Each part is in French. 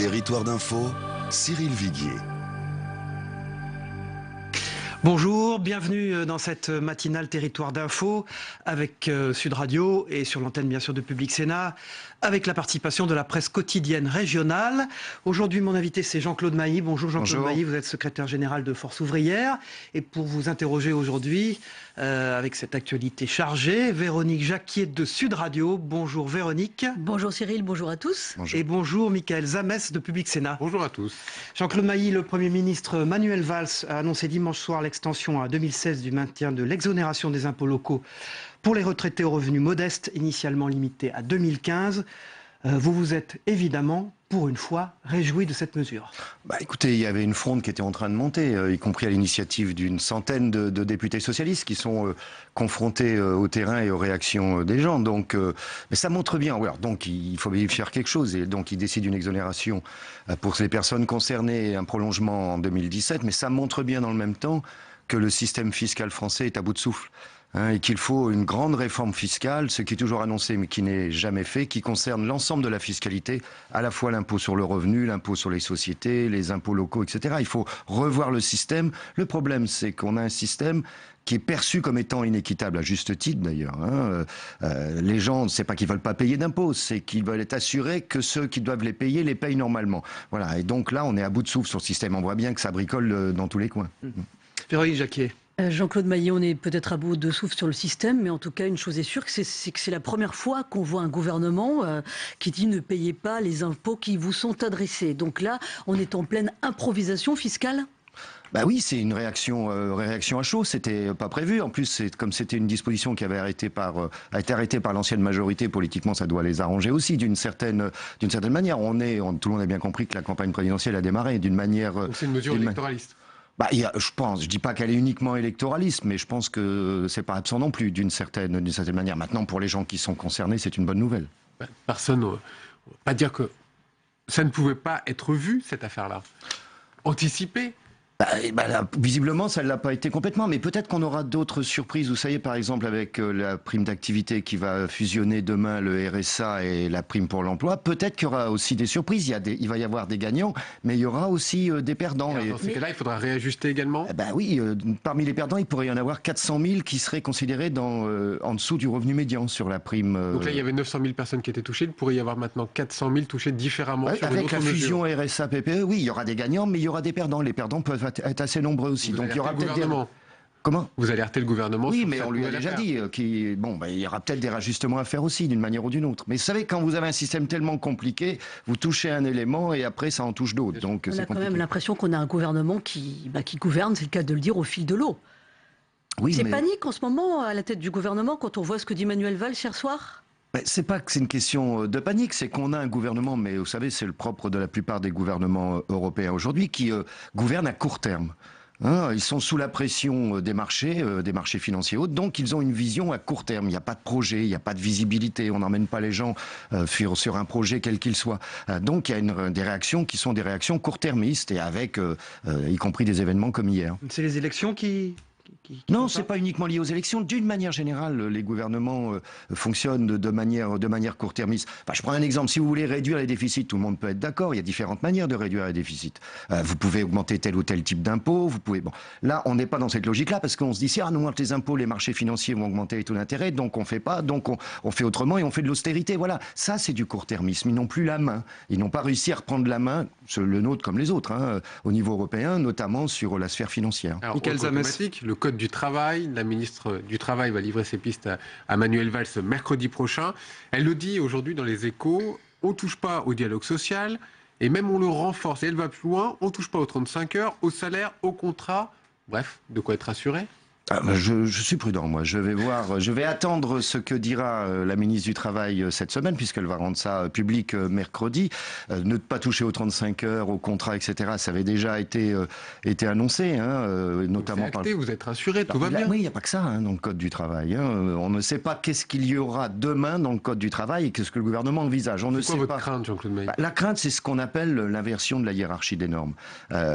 Territoire d'info, Cyril Viguier. Bonjour, bienvenue dans cette matinale Territoire d'info avec Sud Radio et sur l'antenne bien sûr de Public Sénat, avec la participation de la presse quotidienne régionale. Aujourd'hui, mon invité, c'est Jean-Claude Mailly. Bonjour Jean-Claude Mailly, vous êtes secrétaire général de Force ouvrière. Et pour vous interroger aujourd'hui, avec cette actualité chargée, Véronique Jacquier de Sud Radio. Bonjour Véronique. Bonjour Cyril, bonjour à tous. Bonjour. Et bonjour Michael Zamès de Public Sénat. Bonjour à tous. Jean-Claude Mailly, le Premier ministre Manuel Valls a annoncé dimanche soir l'extension à 2016 du maintien de l'exonération des impôts locaux pour les retraités aux revenus modestes, initialement limité à 2015. Vous vous êtes évidemment, pour une fois, réjoui de cette mesure. Écoutez, il y avait une fronde qui était en train de monter, y compris à l'initiative d'une centaine de députés socialistes qui sont confrontés au terrain et aux réactions des gens. Donc, mais ça montre bien. Alors, donc, il faut y faire quelque chose. Et donc, ils décident une exonération pour les personnes concernées, un prolongement en 2017. Mais ça montre bien dans le même temps que le système fiscal français est à bout de souffle. Et qu'il faut une grande réforme fiscale, ce qui est toujours annoncé mais qui n'est jamais fait, qui concerne l'ensemble de la fiscalité, à la fois l'impôt sur le revenu, l'impôt sur les sociétés, les impôts locaux, etc. Il faut revoir le système. Le problème, c'est qu'on a un système qui est perçu comme étant inéquitable, à juste titre d'ailleurs. Les gens, c'est pas qu'ils veulent pas payer d'impôts, c'est qu'ils veulent être assurés que ceux qui doivent les payer les payent normalement. Voilà. Et donc là, on est à bout de souffle sur le système. On voit bien que ça bricole dans tous les coins. Véronique Jacquier. Jean-Claude Mailly, on est peut-être à bout de souffle sur le système, mais en tout cas, une chose est sûre, c'est que c'est la première fois qu'on voit un gouvernement qui dit ne payez pas les impôts qui vous sont adressés. Donc là, on est en pleine improvisation fiscale. Oui, c'est une réaction à chaud. C'était pas prévu. En plus, comme c'était une disposition qui avait a été arrêtée par l'ancienne majorité, politiquement, ça doit les arranger aussi d'une certaine manière. Tout le monde a bien compris que la campagne présidentielle a démarré d'une manière. Donc c'est une mesure électoraliste. Je dis pas qu'elle est uniquement électoraliste, mais je pense que c'est pas absent non plus d'une certaine manière. Maintenant, pour les gens qui sont concernés, c'est une bonne nouvelle. Personne, on va pas dire que ça ne pouvait pas être vu, cette affaire-là. Anticipé. Visiblement, ça ne l'a pas été complètement, mais peut-être qu'on aura d'autres surprises. Vous savez, par exemple, avec la prime d'activité qui va fusionner demain le RSA et la prime pour l'emploi, peut-être qu'il y aura aussi des surprises. Il va y avoir des gagnants, mais il y aura aussi des perdants. Dans ces cas-là, il faudra réajuster également. Oui, parmi les perdants, il pourrait y en avoir 400 000 qui seraient considérés en dessous du revenu médian sur la prime. Donc là, il y avait 900 000 personnes qui étaient touchées. Il pourrait y avoir maintenant 400 000 touchées différemment. Sur avec la fusion RSA-PPE, oui, il y aura des gagnants, mais il y aura des perdants. Les perdants peuvent être assez nombreux aussi. Donc il y aura peut-être des... Comment ? Vous alertez le gouvernement. Oui, mais on lui a déjà dit il y aura peut-être des rajustements à faire aussi, d'une manière ou d'une autre. Mais vous savez, quand vous avez un système tellement compliqué, vous touchez un élément et après ça en touche d'autres. Donc on a quand même l'impression qu'on a un gouvernement qui gouverne, c'est le cas de le dire, au fil de l'eau. Oui, c'est panique en ce moment à la tête du gouvernement quand on voit ce que dit Manuel Valls hier soir. C'est pas que c'est une question de panique, c'est qu'on a un gouvernement, mais vous savez, c'est le propre de la plupart des gouvernements européens aujourd'hui, qui gouvernent à court terme. Ils sont sous la pression des marchés financiers hauts, donc ils ont une vision à court terme. Il n'y a pas de projet, il n'y a pas de visibilité, on n'emmène pas les gens sur un projet quel qu'il soit. Donc il y a des réactions qui sont des réactions court-termistes et avec, y compris des événements comme hier. C'est les élections qui Non, c'est pas uniquement lié aux élections. D'une manière générale, les gouvernements fonctionnent de manière court-termiste. Je prends un exemple. Si vous voulez réduire les déficits, tout le monde peut être d'accord. Il y a différentes manières de réduire les déficits. Vous pouvez augmenter tel ou tel type d'impôt. Là, on n'est pas dans cette logique-là parce qu'on se dit si on augmente les impôts, les marchés financiers vont augmenter les taux d'intérêt, donc on fait pas, donc on fait autrement et on fait de l'austérité. Voilà, ça c'est du court-termisme. Ils n'ont plus la main. Ils n'ont pas réussi à reprendre la main, le nôtre comme les autres, au niveau européen, notamment sur la sphère financière. Alors, le code du travail, la ministre du Travail va livrer ses pistes à Manuel Valls mercredi prochain. Elle le dit aujourd'hui dans les Échos, on ne touche pas au dialogue social et même on le renforce. Et elle va plus loin, on ne touche pas aux 35 heures, au salaire, au contrat. Bref, de quoi être rassuré. Je suis prudent, moi. Je vais attendre ce que dira la ministre du Travail cette semaine, puisqu'elle va rendre ça public mercredi. Ne pas toucher aux 35 heures, au contrat, etc. Ça avait déjà été annoncé, notamment par... Vous êtes rassuré, tout va bien. Oui, il n'y a pas que ça dans le Code du Travail. On ne sait pas qu'est-ce qu'il y aura demain dans le Code du Travail et qu'est-ce que le gouvernement envisage. On ne sait pas. Votre crainte, Jean-Claude Mailly ? La crainte, c'est ce qu'on appelle l'inversion de la hiérarchie des normes.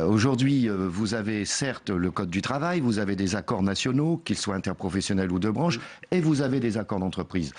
Aujourd'hui, vous avez certes le Code du Travail, vous avez des accords nationaux nationaux, qu'ils soient interprofessionnels ou de branche, et vous avez des accords d'entreprise.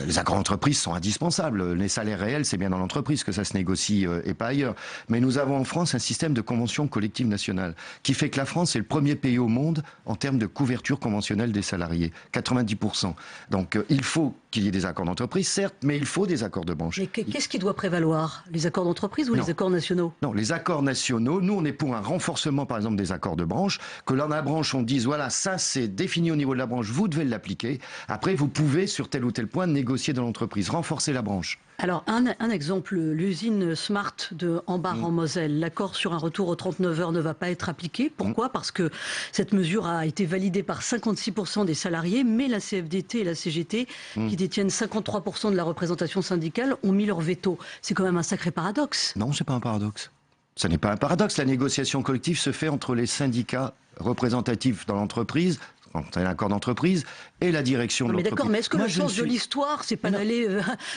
Les accords d'entreprise sont indispensables. Les salaires réels, c'est bien dans l'entreprise que ça se négocie et pas ailleurs. Mais nous avons en France un système de convention collective nationale qui fait que la France est le premier pays au monde en termes de couverture conventionnelle des salariés, 90%. Donc il faut qu'il y ait des accords d'entreprise, certes, mais il faut des accords de branche. Mais qu'est-ce qui doit prévaloir? Les accords d'entreprise ou Non. les accords nationaux? Non, les accords nationaux, nous on est pour un renforcement par exemple des accords de branche, que dans la branche on dise voilà, ça c'est défini au niveau de la branche, vous devez l'appliquer. Après vous pouvez sur tel ou tel point négocier dans l'entreprise, renforcer la branche. Alors, un exemple, l'usine Smart de Ambach en Moselle, l'accord sur un retour aux 39 heures ne va pas être appliqué. Pourquoi? Parce que cette mesure a été validée par 56% des salariés, mais la CFDT et la CGT, qui détiennent 53% de la représentation syndicale, ont mis leur veto. C'est quand même un sacré paradoxe. Non, c'est pas un paradoxe. Ce n'est pas un paradoxe. La négociation collective se fait entre les syndicats représentatifs dans l'entreprise, quand c'est un accord d'entreprise, et la direction de Mais l'entreprise. d'accord, mais est-ce que le sens de l'histoire, c'est pas d'aller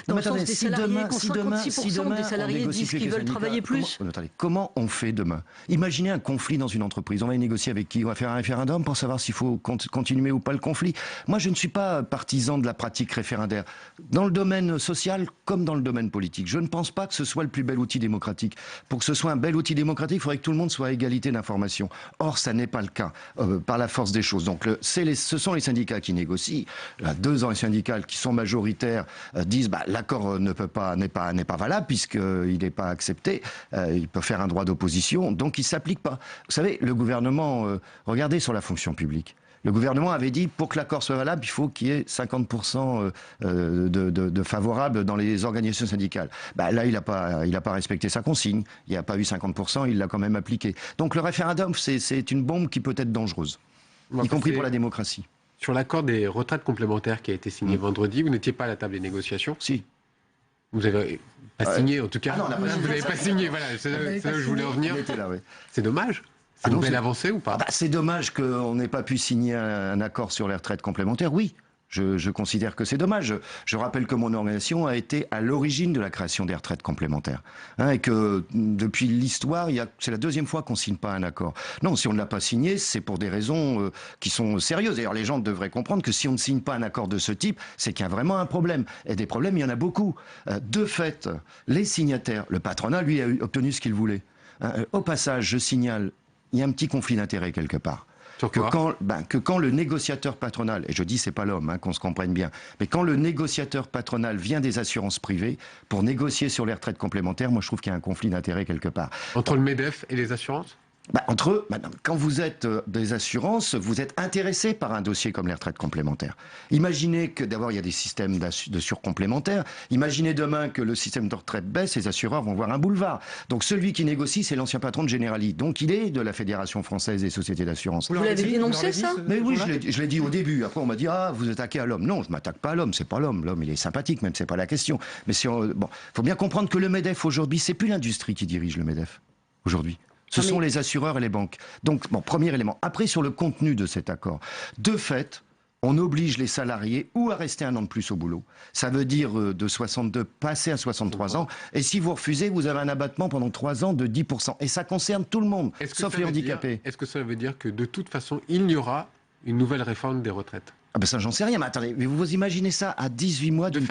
dans le sens des salariés, quand 56% des salariés disent qu'ils veulent travailler plus? Comment on fait demain? Imaginez un conflit dans une entreprise. On va négocier avec qui? On va faire un référendum pour savoir s'il faut continuer ou pas le conflit. Moi, je ne suis pas partisan de la pratique référendaire. Dans le domaine social comme dans le domaine politique, je ne pense pas que ce soit le plus bel outil démocratique. Pour que ce soit un bel outil démocratique, il faudrait que tout le monde soit à égalité d'information. Or, ça n'est pas le cas, par la force des choses. Donc, ce sont les syndicats qui négocient. Là, 2 ans syndicales qui sont majoritaires disent l'accord n'est pas valable puisqu'il n'est pas accepté. Il peut faire un droit d'opposition, donc il ne s'applique pas. Vous savez, le gouvernement, regardez sur la fonction publique. Le gouvernement avait dit, pour que l'accord soit valable, il faut qu'il y ait 50% de favorables dans les organisations syndicales. Là, il n'a pas respecté sa consigne. Il n'y a pas eu 50%, il l'a quand même appliqué. Donc le référendum, c'est une bombe qui peut être dangereuse, y compris pour la démocratie. Sur l'accord des retraites complémentaires qui a été signé vendredi, vous n'étiez pas à la table des négociations? Si. Vous n'avez pas signé, en tout cas. Ah non, vous n'avez pas signé, voilà, c'est là où je voulais en venir. Oui. C'est dommage. C'est une belle avancée ou pas? C'est dommage qu'on n'ait pas pu signer un accord sur les retraites complémentaires, oui. Je considère que c'est dommage. Je rappelle que mon organisation a été à l'origine de la création des retraites complémentaires. Et que depuis l'histoire, c'est la 2e fois qu'on ne signe pas un accord. Non, si on ne l'a pas signé, c'est pour des raisons qui sont sérieuses. D'ailleurs, les gens devraient comprendre que si on ne signe pas un accord de ce type, c'est qu'il y a vraiment un problème. Et des problèmes, il y en a beaucoup. De fait, les signataires, le patronat, lui, a obtenu ce qu'il voulait. Au passage, je signale, il y a un petit conflit d'intérêts quelque part. Que quand le négociateur patronal, et je dis c'est pas l'homme, qu'on se comprenne bien, mais quand le négociateur patronal vient des assurances privées pour négocier sur les retraites complémentaires, moi je trouve qu'il y a un conflit d'intérêts quelque part. Entre le MEDEF et les assurances? Entre eux, quand vous êtes des assurances, vous êtes intéressé par un dossier comme les retraites complémentaires. Imaginez que d'abord il y a des systèmes de surcomplémentaires. Imaginez demain que le système de retraite baisse, les assureurs vont voir un boulevard. Donc celui qui négocie, c'est l'ancien patron de Generali. Donc il est de la Fédération française des sociétés d'assurance. Vous l'avez dénoncé ça? Mais oui, je l'ai dit au début. Après on m'a dit vous attaquez à l'homme. Non, je m'attaque pas à l'homme. C'est pas l'homme. L'homme il est sympathique, même c'est pas la question. Mais faut bien comprendre que le MEDEF aujourd'hui, c'est plus l'industrie qui dirige le MEDEF aujourd'hui. Ce sont les assureurs et les banques. Donc, premier élément. Après, sur le contenu de cet accord. De fait, on oblige les salariés ou à rester 1 an de plus au boulot. Ça veut dire de 62 passer à 63 ans. Et si vous refusez, vous avez un abattement pendant 3 ans de 10%. Et ça concerne tout le monde, sauf les handicapés. Est-ce que ça veut dire que de toute façon, il y aura une nouvelle réforme des retraites? Ça, j'en sais rien. Mais attendez, vous imaginez ça à 18 mois d'une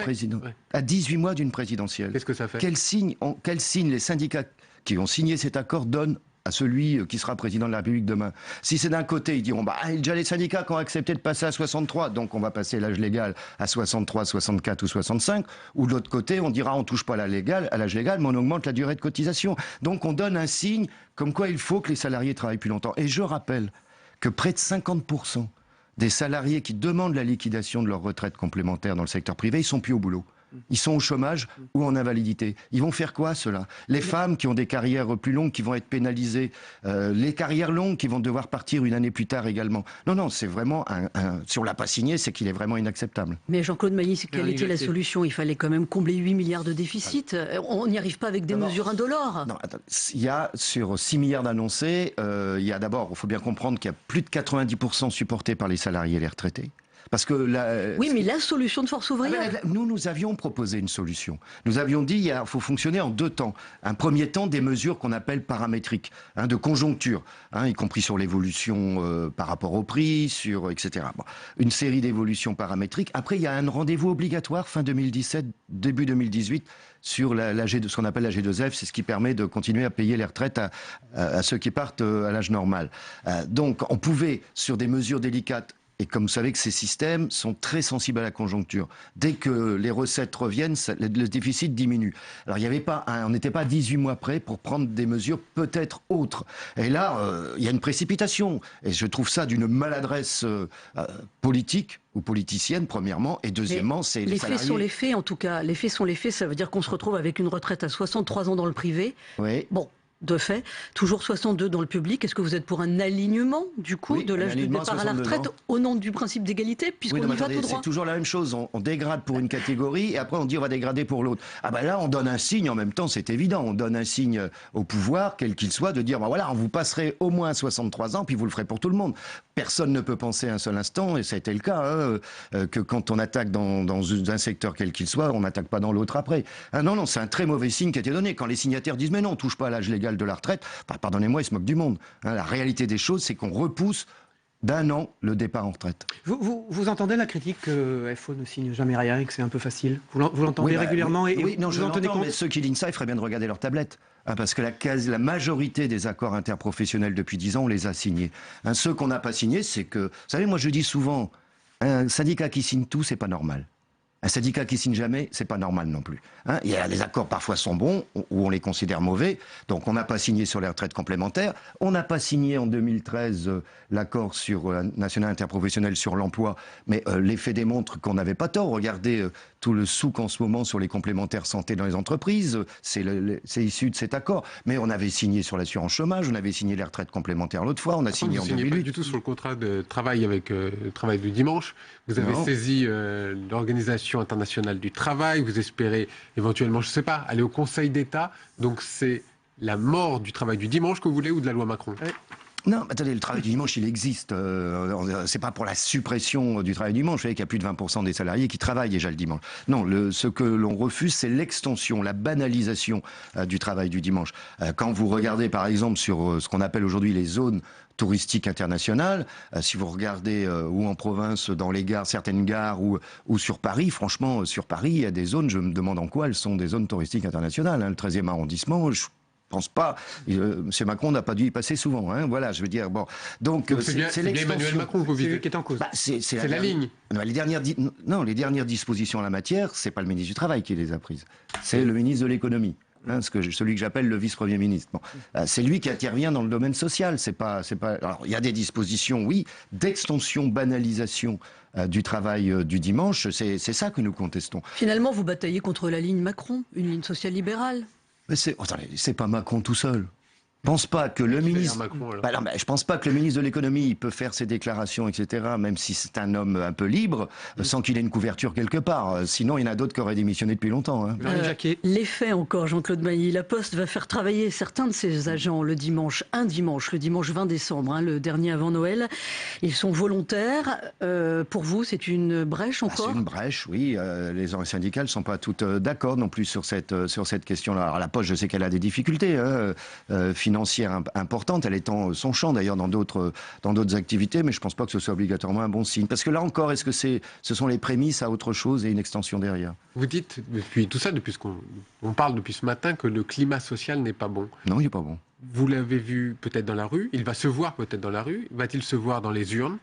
à 18 mois d'une présidentielle. Qu'est-ce que ça fait? Quel signe les syndicats qui ont signé cet accord donnent à celui qui sera président de la République demain? Si c'est d'un côté, ils diront il y a déjà les syndicats qui ont accepté de passer à 63, donc on va passer l'âge légal à 63, 64 ou 65, ou de l'autre côté, on dira on touche pas à l'âge légal, mais on augmente la durée de cotisation. Donc on donne un signe comme quoi il faut que les salariés travaillent plus longtemps. Et je rappelle que près de 50% des salariés qui demandent la liquidation de leur retraite complémentaire dans le secteur privé, ils sont plus au boulot. Ils sont au chômage ou en invalidité. Ils vont faire quoi, ceux-là? Les femmes qui ont des carrières plus longues qui vont être pénalisées. Les carrières longues qui vont devoir partir 1 année plus tard également. Non, c'est vraiment si on ne l'a pas signé, c'est qu'il est vraiment inacceptable. Mais Jean-Claude Mailly, quelle était la solution? Il fallait quand même combler 8 milliards de déficit. On n'y arrive pas avec des mesures indolores. Non, attends. Il y a sur 6 milliards d'annoncés, il y a d'abord, il faut bien comprendre qu'il y a plus de 90% supportés par les salariés et les retraités. Parce que oui, mais la solution de Force ouvrière. Nous avions proposé une solution. Nous avions dit il faut fonctionner en 2 temps. Un premier temps, des mesures qu'on appelle paramétriques, de conjoncture, y compris sur l'évolution par rapport au prix, etc. Bon, une série d'évolutions paramétriques. Après, il y a un rendez-vous obligatoire fin 2017, début 2018, sur ce qu'on appelle la G2F. C'est ce qui permet de continuer à payer les retraites à ceux qui partent à l'âge normal. Donc, on pouvait, sur des mesures délicates, et comme vous savez que ces systèmes sont très sensibles à la conjoncture. Dès que les recettes reviennent, le déficit diminue. Alors on n'était pas 18 mois près pour prendre des mesures peut-être autres. Et là, il y a une précipitation. Et je trouve ça d'une maladresse politique ou politicienne, premièrement. Et deuxièmement, c'est les faits sont les faits, en tout cas. Les faits sont les faits. Ça veut dire qu'on se retrouve avec une retraite à 63 ans dans le privé. Oui. Bon. De fait, toujours 62 dans le public. Est-ce que vous êtes pour un alignement, du coup, de l'âge de départ à la retraite au nom du principe d'égalité, puisqu'on y va tout droit? C'est toujours la même chose. On dégrade pour une catégorie et après on dit on va dégrader pour l'autre. Ah ben là, on donne un signe en même temps, c'est évident. On donne un signe au pouvoir, quel qu'il soit, de dire voilà, on vous passerait au moins 63 ans, puis vous le ferez pour tout le monde. Personne ne peut penser un seul instant, et ça a été le cas, que quand on attaque dans un secteur quel qu'il soit, on n'attaque pas dans l'autre après. Non, c'est un très mauvais signe qui a été donné. Quand les signataires disent mais non, on touche pas à l'âge légal de la retraite, pardonnez-moi, ils se moquent du monde. La réalité des choses, c'est qu'on repousse d'1 an le départ en retraite. Vous entendez la critique que FO ne signe jamais rien et que c'est un peu facile? Vous l'entendez régulièrement oui, non, vous je en tenez l'entends, compte? mais ceux qui lignent ça, il ferait bien de regarder leur tablette. Parce que la majorité des accords interprofessionnels depuis 10 ans, on les a signés. Ceux qu'on n'a pas signés, c'est que... Vous savez, moi je dis souvent, un syndicat qui signe tout, c'est pas normal. Un syndicat qui signe jamais, c'est pas normal non plus. Il y a des accords parfois sont bons, ou on les considère mauvais. Donc on n'a pas signé sur les retraites complémentaires. On n'a pas signé en 2013 l'accord sur national interprofessionnel sur l'emploi. Mais les faits démontrent qu'on n'avait pas tort. Regardez tout le souk en ce moment sur les complémentaires santé dans les entreprises. C'est issu de cet accord. Mais on avait signé sur l'assurance chômage, on avait signé les retraites complémentaires l'autre fois, on a signé en 2008. Pas du tout sur le contrat de travail avec le travail du dimanche. Vous avez saisi l'Organisation internationale du travail, vous espérez éventuellement, je ne sais pas, aller au Conseil d'État. Donc c'est la mort du travail du dimanche que vous voulez ou de la loi Macron? Non, attendez, le travail du dimanche, il existe. C'est pas pour la suppression du travail du dimanche. Vous savez qu'il y a plus de 20% des salariés qui travaillent déjà le dimanche. Non, ce que l'on refuse, c'est l'extension, la banalisation du travail du dimanche. Quand vous regardez, par exemple, sur ce qu'on appelle aujourd'hui les zones touristiques internationales, si vous regardez ou en province, dans les gares, certaines gares, ou sur Paris, franchement, sur Paris, il y a des zones, je me demande en quoi elles sont des zones touristiques internationales. Le 13e arrondissement, je pense pas. M. Macron n'a pas dû y passer souvent. Voilà, je veux dire. Bon, donc c'est bien Emmanuel Macron que vous visez, qui est en cause. C'est la ligne. Les dernières dispositions en la matière, c'est pas le ministre du Travail qui les a prises. C'est le ministre de l'Économie. Celui que j'appelle le vice-premier ministre. C'est lui qui intervient dans le domaine social. C'est pas. Alors, il y a des dispositions, oui, d'extension, banalisation du travail du dimanche. C'est ça que nous contestons. Finalement, vous bataillez contre la ligne Macron, une ligne social-libérale. Mais c'est pas Macron tout seul. Je pense pas que le ministre. Je pense pas que le ministre de l'économie peut faire ses déclarations, etc. Même si c'est un homme un peu libre, sans qu'il ait une couverture quelque part. Sinon, il y en a d'autres qui auraient démissionné depuis longtemps. Les faits encore, Jean-Claude Mailly. La Poste va faire travailler certains de ses agents le dimanche, le dimanche 20 décembre, le dernier avant Noël. Ils sont volontaires. Pour vous, c'est une brèche encore? C'est une brèche, oui. Les syndicats ne sont pas toutes d'accord non plus sur cette question-là. Alors la Poste, je sais qu'elle a des difficultés financière importante, elle étend son champ d'ailleurs dans d'autres activités, mais je ne pense pas que ce soit obligatoirement un bon signe. Parce que là encore, est-ce que ce sont les prémices à autre chose et une extension derrière? Vous dites, depuis ce qu'on parle depuis ce matin, que le climat social n'est pas bon. Non, il n'est pas bon. Vous l'avez vu peut-être dans la rue, il va se voir peut-être dans la rue, va-t-il se voir dans les urnes?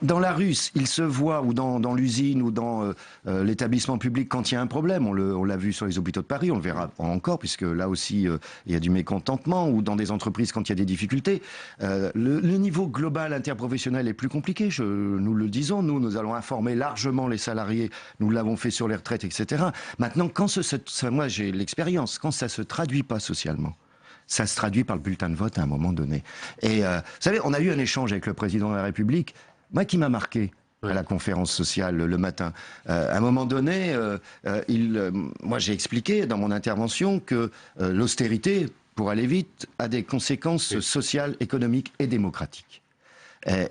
Dans la rue, il se voit, ou dans l'usine, ou dans l'établissement public quand il y a un problème. On l'a vu sur les hôpitaux de Paris, on le verra encore, puisque là aussi, il y a du mécontentement, ou dans des entreprises quand il y a des difficultés. Le niveau global interprofessionnel est plus compliqué, nous le disons. Nous allons informer largement les salariés, nous l'avons fait sur les retraites, etc. Maintenant, moi j'ai l'expérience, quand ça ne se traduit pas socialement, ça se traduit par le bulletin de vote à un moment donné. Et vous savez, on a eu un échange avec le président de la République, moi qui m'a marqué à la conférence sociale le matin. À un moment donné, moi j'ai expliqué dans mon intervention que l'austérité, pour aller vite, a des conséquences sociales, économiques et démocratiques.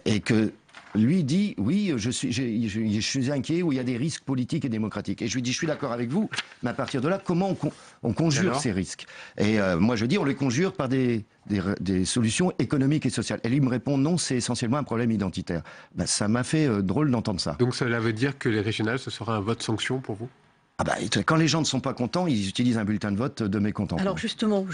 Et que lui dit oui, je suis inquiet où il y a des risques politiques et démocratiques. Et je lui dis je suis d'accord avec vous, mais à partir de là, comment on conjure ces risques? Et moi je dis on les conjure par des solutions économiques et sociales. Et lui me répond non, c'est essentiellement un problème identitaire. Ben, ça m'a fait drôle d'entendre ça. Donc cela veut dire que les régionales, ce sera un vote sanction pour vous? Ah bah, quand les gens ne sont pas contents, ils utilisent un bulletin de vote de mécontentement. Alors justement,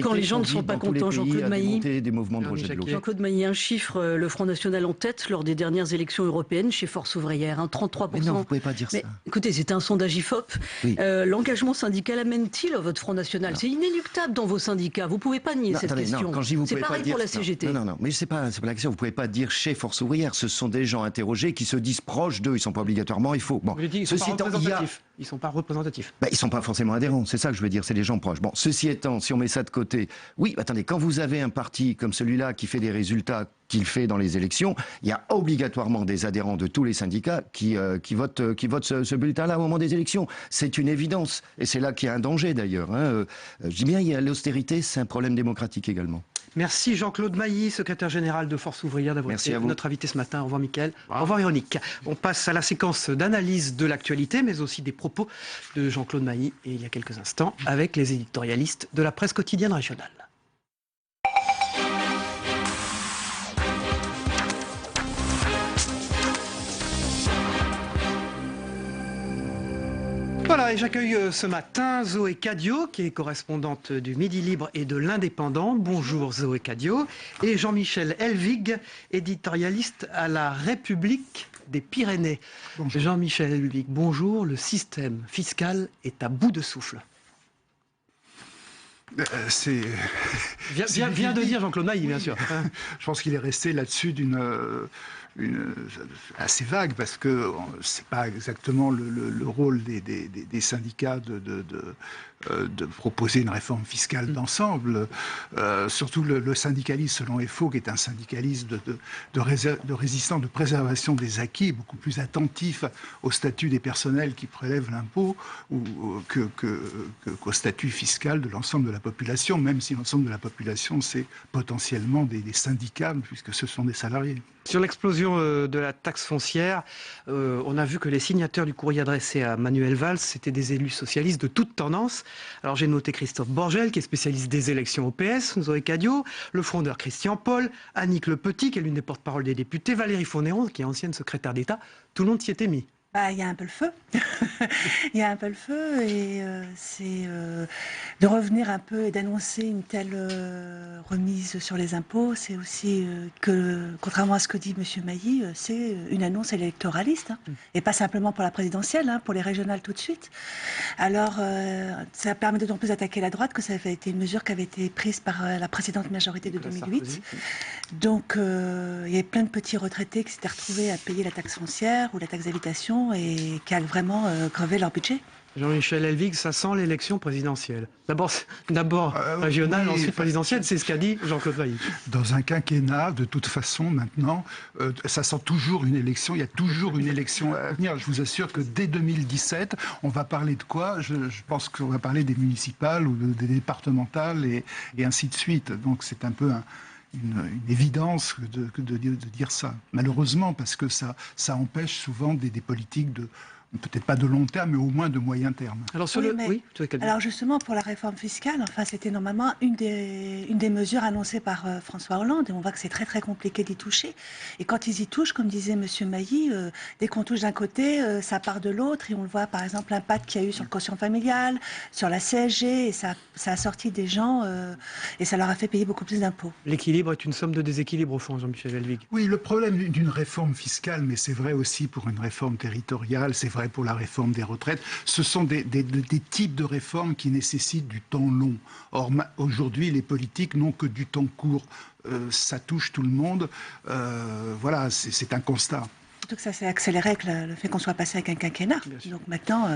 quand les gens ne sont pas contents, Jean-Claude Mailly, des mouvements de rejet de l'eau. Jean-Claude Mailly, un chiffre, le Front National en tête lors des dernières élections européennes chez Force Ouvrière, 33%. Mais non, vous ne pouvez pas dire ça. Écoutez, c'était un sondage IFOP. Oui. L'engagement syndical amène-t-il votre Front National? C'est inéluctable dans vos syndicats. Vous ne pouvez pas nier cette question. C'est pareil pour la CGT. Non, mais c'est pas la question. Vous ne pouvez pas dire chez Force Ouvrière. Ce sont des gens interrogés qui se disent proches d'eux. Ils ne sont pas obligatoirement. Il faut. Bon, ceci étant, ils ne sont pas représentatifs. Ils ne sont pas forcément adhérents, c'est ça que je veux dire, c'est des gens proches. Bon, ceci étant, si on met ça de côté, oui, attendez, quand vous avez un parti comme celui-là qui fait des résultats qu'il fait dans les élections, il y a obligatoirement des adhérents de tous les syndicats qui votent ce bulletin-là au moment des élections. C'est une évidence. Et c'est là qu'il y a un danger d'ailleurs. Hein. Je dis bien, l'austérité, c'est un problème démocratique également. Merci Jean-Claude Mailly, secrétaire général de Force Ouvrière, d'avoir été notre invité ce matin. Au revoir Mickaël. Au revoir Véronique. On passe à la séquence d'analyse de l'actualité, mais aussi des propos de Jean-Claude Mailly, et il y a quelques instants, avec les éditorialistes de la presse quotidienne régionale. Voilà, et j'accueille ce matin Zoé Cadio, qui est correspondante du Midi Libre et de l'Indépendant. Bonjour Zoé Cadio. Et Jean-Michel Elvig, éditorialiste à la République des Pyrénées. Jean-Michel Elvig, bonjour. Le système fiscal est à bout de souffle. Vient de dire Jean-Claude Mailly, bien sûr. Je pense qu'il est resté là-dessus assez vague, parce que c'est pas exactement le rôle des syndicats de proposer une réforme fiscale d'ensemble. Surtout le syndicaliste, selon EFO, qui est un syndicaliste de résistance, de préservation des acquis, beaucoup plus attentif au statut des personnels qui prélèvent l'impôt qu'au statut fiscal de l'ensemble de la population, même si l'ensemble de la population, c'est potentiellement des syndicats, puisque ce sont des salariés. Sur l'explosion de la taxe foncière, on a vu que les signataires du courrier adressé à Manuel Valls, c'était des élus socialistes de toute tendance. Alors j'ai noté Christophe Borgel, qui est spécialiste des élections au PS, Zoé Cadio, le frondeur Christian Paul, Annick Le Petit, qui est l'une des porte-parole des députés, Valérie Fonéron, qui est ancienne secrétaire d'État. Tout le monde s'y était mis. Il y a un peu le feu. Il y a un peu le feu, et c'est de revenir un peu et d'annoncer une telle remise sur les impôts. C'est aussi que, contrairement à ce que dit M. Mailly, c'est une annonce électoraliste, hein, et pas simplement pour la présidentielle, hein, pour les régionales tout de suite. Alors, ça permet d'autant plus d'attaquer la droite que ça avait été une mesure qui avait été prise par la précédente majorité de 2008. Donc, il y a plein de petits retraités qui s'étaient retrouvés à payer la taxe foncière ou la taxe d'habitation, et qui a vraiment crevé leur budget. Jean-Michel Elvig, ça sent l'élection présidentielle. D'abord régionale, oui, ensuite présidentielle, c'est ce qu'a dit Jean-Claude Mailly. Dans un quinquennat, de toute façon, maintenant, ça sent toujours une élection, il y a toujours une élection à venir. Je vous assure que dès 2017, on va parler de quoi? Je pense qu'on va parler des municipales ou des départementales et ainsi de suite. Donc c'est un peu une évidence de dire ça. Malheureusement, parce que ça empêche souvent des politiques de... peut-être pas de long terme, mais au moins de moyen terme. Alors, alors justement, pour la réforme fiscale, enfin, c'était normalement une des mesures annoncées par François Hollande, et on voit que c'est très très compliqué d'y toucher. Et quand ils y touchent, comme disait M. Mailly, dès qu'on touche d'un côté, ça part de l'autre, et on le voit par exemple l'impact qu'il y a eu sur le quotient familial, sur la CSG, et ça a sorti des gens, et ça leur a fait payer beaucoup plus d'impôts. L'équilibre est une somme de déséquilibre au fond, Jean-Michel Elvig. Oui, le problème d'une réforme fiscale, mais c'est vrai aussi pour une réforme territoriale, c'est vrai pour la réforme des retraites, ce sont des types de réformes qui nécessitent du temps long. Or, aujourd'hui, les politiques n'ont que du temps court. Ça touche tout le monde. Voilà, c'est un constat. Surtout que ça s'est accéléré avec le fait qu'on soit passé avec un quinquennat. Donc maintenant...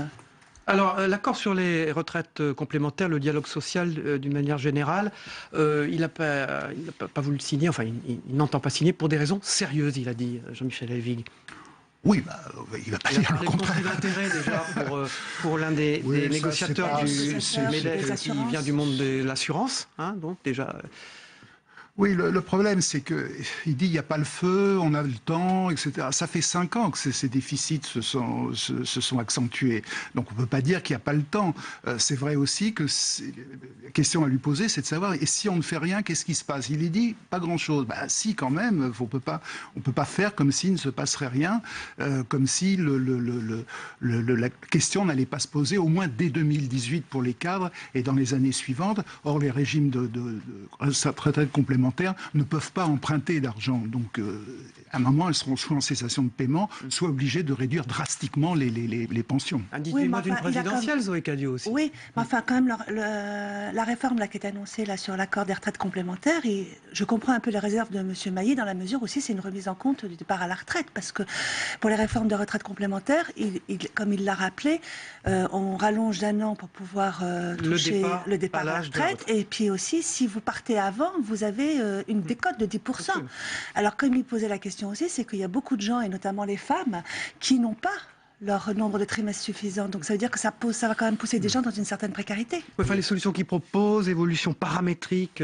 Alors, l'accord sur les retraites complémentaires, le dialogue social d'une manière générale, il n'a pas voulu le signer, enfin, il n'entend pas signer pour des raisons sérieuses, il a dit Jean-Michel Elvig. Oui, il va pas dire le contraire. Il a d'intérêt déjà pour l'un des négociateurs du MEDEF qui vient du monde de l'assurance, hein, donc déjà... Oui, le problème, c'est qu'il dit il n'y a pas le feu, on a le temps, etc. Ça fait 5 ans que ces déficits se sont accentués. Donc on ne peut pas dire qu'il n'y a pas le temps. C'est vrai aussi que la question à lui poser, c'est de savoir, et si on ne fait rien, qu'est-ce qui se passe? Il est dit, pas grand-chose. Bah si, quand même, on ne peut pas faire comme s'il ne se passerait rien, comme si la question n'allait pas se poser, au moins dès 2018 pour les cadres et dans les années suivantes. Or, les régimes de retraite complémentaire ne peuvent pas emprunter d'argent. Donc, à un moment, elles seront soit en cessation de paiement, soit obligées de réduire drastiquement les pensions. Un 18 mois d'une présidentielle, Zoé Cadio aussi. Oui, mais enfin, quand même, la réforme là, qui est annoncée là, sur l'accord des retraites complémentaires, et je comprends un peu les réserves de M. Maillet, dans la mesure aussi c'est une remise en compte du départ à la retraite. Parce que pour les réformes de retraite complémentaires, comme il l'a rappelé, on rallonge d'1 an pour pouvoir toucher le départ à la retraite. Et puis aussi, si vous partez avant, vous avez une décote de 10%. Alors, comme il posait la question aussi, c'est qu'il y a beaucoup de gens, et notamment les femmes, qui n'ont pas leur nombre de trimestres suffisant. Donc ça veut dire que ça va quand même pousser des gens dans une certaine précarité. Enfin, les solutions qu'ils proposent, évolution paramétrique,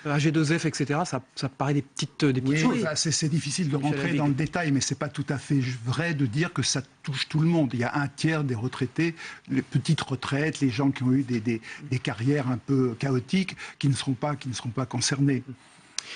AG2F, etc., ça paraît des petites choses. C'est difficile de rentrer dans le détail, mais c'est pas tout à fait vrai de dire que ça touche tout le monde. Il y a 1/3 des retraités, les petites retraites, les gens qui ont eu des carrières un peu chaotiques, qui ne seront pas concernés.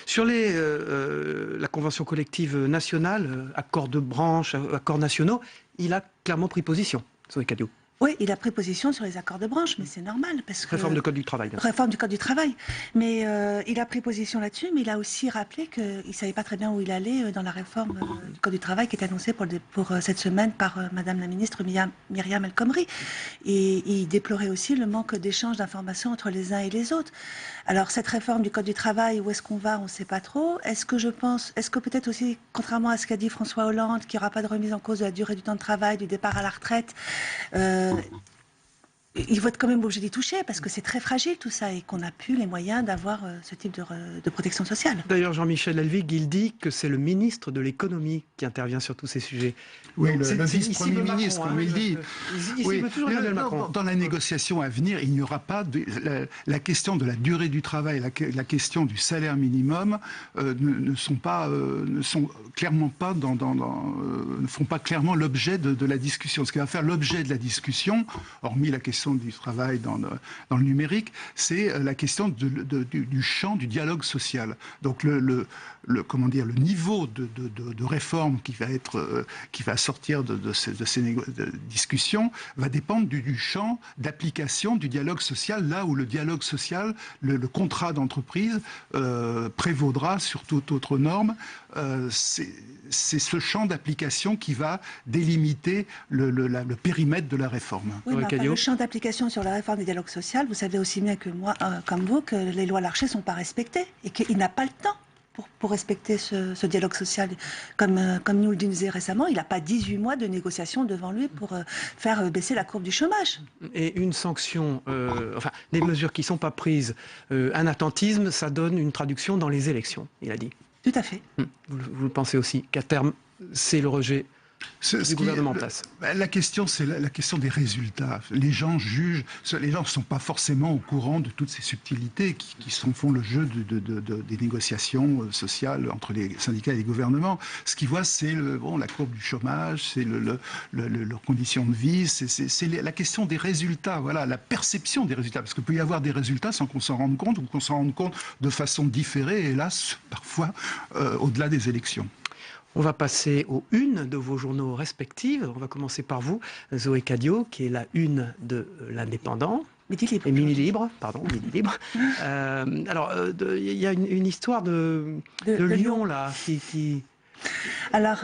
Sur la convention collective nationale, accords de branche, accords nationaux, il a clairement pris position, Zoé Cadio. Oui, il a pris position sur les accords de branche, mais c'est normal. Parce que réforme du Code du travail. Réforme du Code du travail. Mais il a pris position là-dessus, mais il a aussi rappelé qu'il ne savait pas très bien où il allait dans la réforme du Code du travail qui est annoncée pour cette semaine par Madame la ministre Myriam El Khomri. Et il déplorait aussi le manque d'échange d'informations entre les uns et les autres. Alors cette réforme du Code du travail, où est-ce qu'on va, on ne sait pas trop. Est-ce que peut-être aussi, contrairement à ce qu'a dit François Hollande, qu'il n'y aura pas de remise en cause de la durée du temps de travail, du départ à la retraite, il faut être quand même obligé d'y toucher parce que c'est très fragile tout ça et qu'on n'a plus les moyens d'avoir ce type de protection sociale. D'ailleurs, Jean-Michel Elvig, il dit que c'est le ministre de l'économie qui intervient sur tous ces sujets. Oui, le vice-premier ministre, comme il dit. Dans la négociation à venir, il n'y aura pas la question de la durée du travail, la question du salaire minimum ne font pas clairement l'objet de la discussion. Ce qui va faire l'objet de la discussion, hormis la question du travail dans le numérique, c'est la question du champ du dialogue social. Donc le niveau de réforme qui va sortir de ces discussions va dépendre du champ d'application du dialogue social, là où le dialogue social, le contrat d'entreprise prévaudra sur toute autre norme. C'est ce champ d'application qui va délimiter le périmètre de la réforme. Oui, mais enfin, le champ d'application sur la réforme du dialogue social, vous savez aussi bien que moi, comme vous, que les lois Larcher ne sont pas respectées et qu'il n'a pas le temps pour respecter ce dialogue social. Comme nous le disait récemment, il n'a pas 18 mois de négociations devant lui pour faire baisser la courbe du chômage. Et une sanction, des mesures qui ne sont pas prises, un attentisme, ça donne une traduction dans les élections, il a dit. Tout à fait. Vous le pensez aussi, qu'à terme, c'est le rejet du gouvernement en place. La question, c'est la question des résultats. Les gens jugent, les gens ne sont pas forcément au courant de toutes ces subtilités qui font le jeu des négociations sociales entre les syndicats et les gouvernements. Ce qu'ils voient, c'est la courbe du chômage, c'est leurs conditions de vie, c'est la question des résultats, voilà, la perception des résultats. Parce qu'il peut y avoir des résultats sans qu'on s'en rende compte, ou qu'on s'en rende compte de façon différée, hélas, parfois, au-delà des élections. On va passer aux unes de vos journaux respectifs. On va commencer par vous, Zoé Cadio, qui est la une de l'Indépendant. Midi Libre. Et Midi Libre, pardon, Midi Libre. Alors, il y a une histoire de Lyon, là, qui... Alors,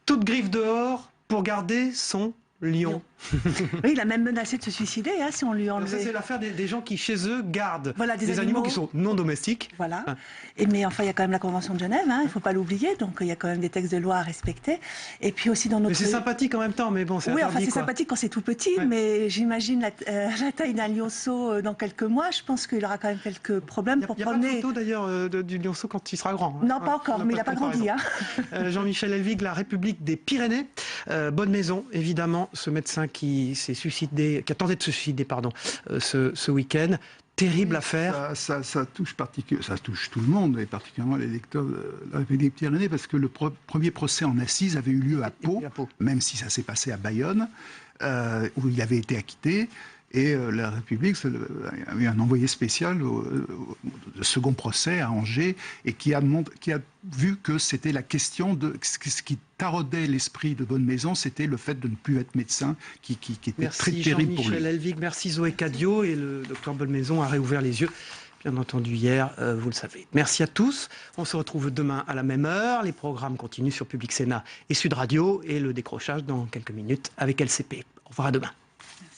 toute griffe dehors pour garder son lion. Oui, il a même menacé de se suicider si on lui enlevait. Ça, c'est l'affaire des gens qui, chez eux, gardent des animaux qui sont non domestiques. Voilà. Mais enfin, il y a quand même la Convention de Genève, il ne faut pas l'oublier, donc il y a quand même des textes de loi à respecter. Et puis aussi dans notre... Mais c'est sympathique en même temps, mais bon, c'est interdit. Oui, enfin, c'est sympathique quand c'est tout petit, mais j'imagine la taille d'un lionceau dans quelques mois, je pense qu'il aura quand même quelques problèmes pour promener... Il n'y a pas de photo d'ailleurs du lionceau quand il sera grand. Non, pas encore, mais il n'a pas grandi. Jean-Michel Elvig, La République des Pyrénées. Bonne Maison, évidemment, ce médecin qui s'est suicidé, qui a tenté de se suicider, ce week-end. Terrible affaire. Ça touche tout le monde, et particulièrement les lecteurs de la République des Pyrénées, parce que le premier procès en assises avait eu lieu à Pau, même si ça s'est passé à Bayonne, où il avait été acquitté. Et la République a eu un envoyé spécial au second procès à Angers, et qui a vu que c'était la question de ce qui taraudait l'esprit de Bonnemaison, c'était le fait de ne plus être médecin, qui était très terrible pour lui. Merci Jean-Michel Elvig, merci Zoé Cadio, et le docteur Bonnemaison a réouvert les yeux, bien entendu hier, vous le savez. Merci à tous, on se retrouve demain à la même heure, les programmes continuent sur Public Sénat et Sud Radio, et le décrochage dans quelques minutes avec LCP. Au revoir, à demain. Merci.